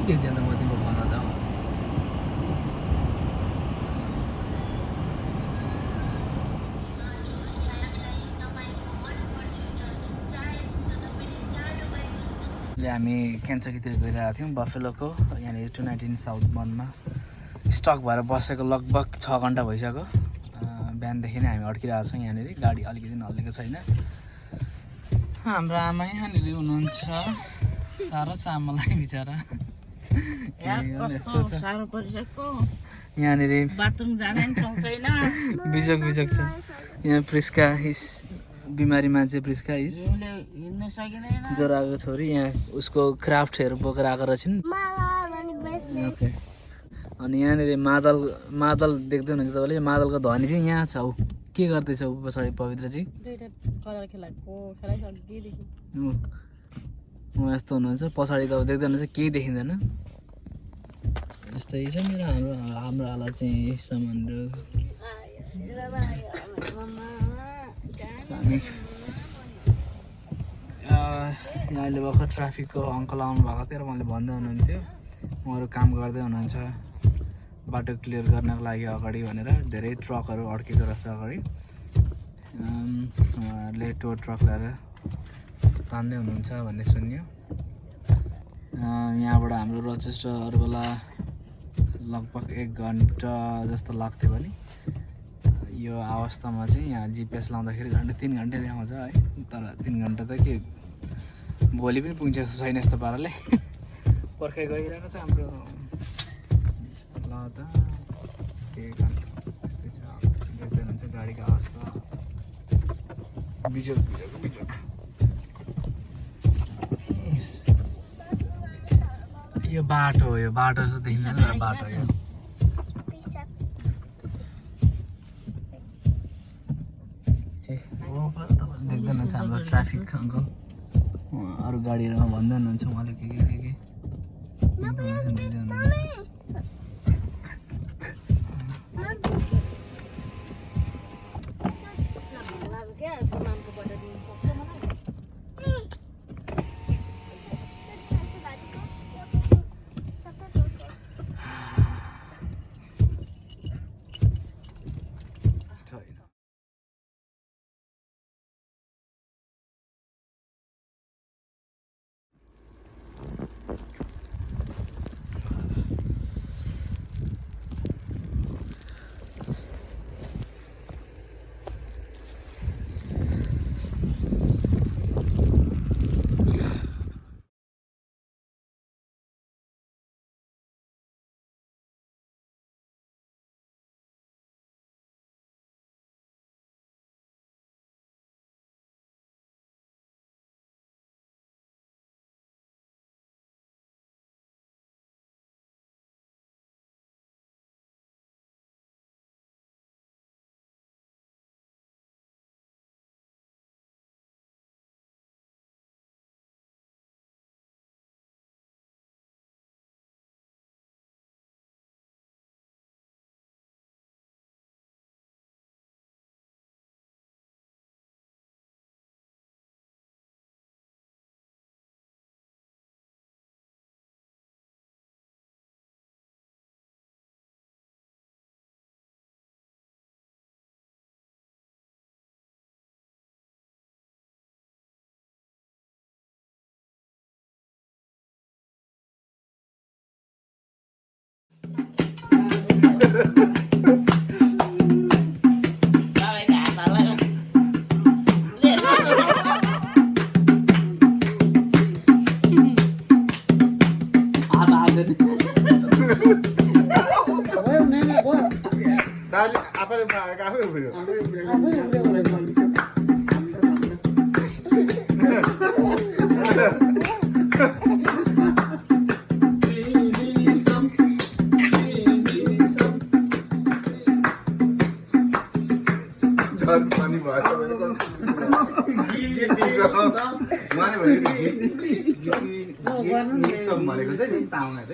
देख्दैन म तिम्रो फोनमा त हामी क्यान्चकीतिर गइरहेको थियौँ बफेलोको यहाँनिर 219 साउथ वनमा स्टक भएर बसेको लगभग 6 घन्टा भइसक्यो बिहानदेखि नै हामी अड्किरहेको छौँ यहाँनिर गाडी अलिकति हल्लेको छैन हाम्रो आमा यहाँनिर हुनुहुन्छ साह्रो छ आमालाई बिचरा यहाँनिर बाथरुम जाने ठाउँ छैन बिजोक बिजोक छ यहाँ प्रिस्का हिस बिमारी मान्छे प्रिस्का हिस हिँड्न सकिँदैन जराको छोरी यहाँ उसको क्राफ्टहरू बोकेर आएको रहेछन् ओके अनि यहाँनिर मादल देख्दै हुनुहुन्छ तपाईँले मादलको ध्वनि चाहिँ यहाँ छ के गर्दैछ ऊ पछाडि पवित्रजी यस्तो हुनुहुन्छ पछाडि त देख्दै हुनुहुन्छ केही देखिँदैन यस्तै छ मेरो हाम्रो हालत चाहिँ सामानहरू यहाँ अहिले भर्खर ट्राफिकको अङ्कल आउनु भएको थियो र मैले भन्दै हुनुहुन्थ्यो उहाँहरू काम गर्दै हुनुहुन्छ बाटो क्लियर गर्नको लागि अगाडि भनेर धेरै ट्रकहरू अड्केको रहेछ अगाडि उहाँहरूले टो ट्रक ल्याएर तान्दै हुनुहुन्छ भन्ने सुन्यो यहाँबाट हाम्रो रचेस्टरवाला लगभग 1 घन्टा जस्तो लाग्थ्यो भने यो अवस्थामा चाहिँ यहाँ जिपिएस लाउँदाखेरि 3 घन्टा देखाउँछ है तर 3 घन्टा त के भोलि पनि पुग्छ जस्तो छैन यस्तो पाराले पर्खाइ गइरहेको छ हाम्रो ल त के देख्दै हुनुहुन्छ गाडीको अवस्था बिजोक यो बाटो हो यो बाटो जस्तो देखिँदैन तर बाटो यो देख्दै हुनुहुन्छ हाम्रो ट्राफिक अङ्कल अरू गाडीहरूमा भन्दै हुनुहुन्छ उहाँले के इन्फर्मेसन दिँदै हुनुहुन्छ Funny boy. Give me some. Money, give me some money.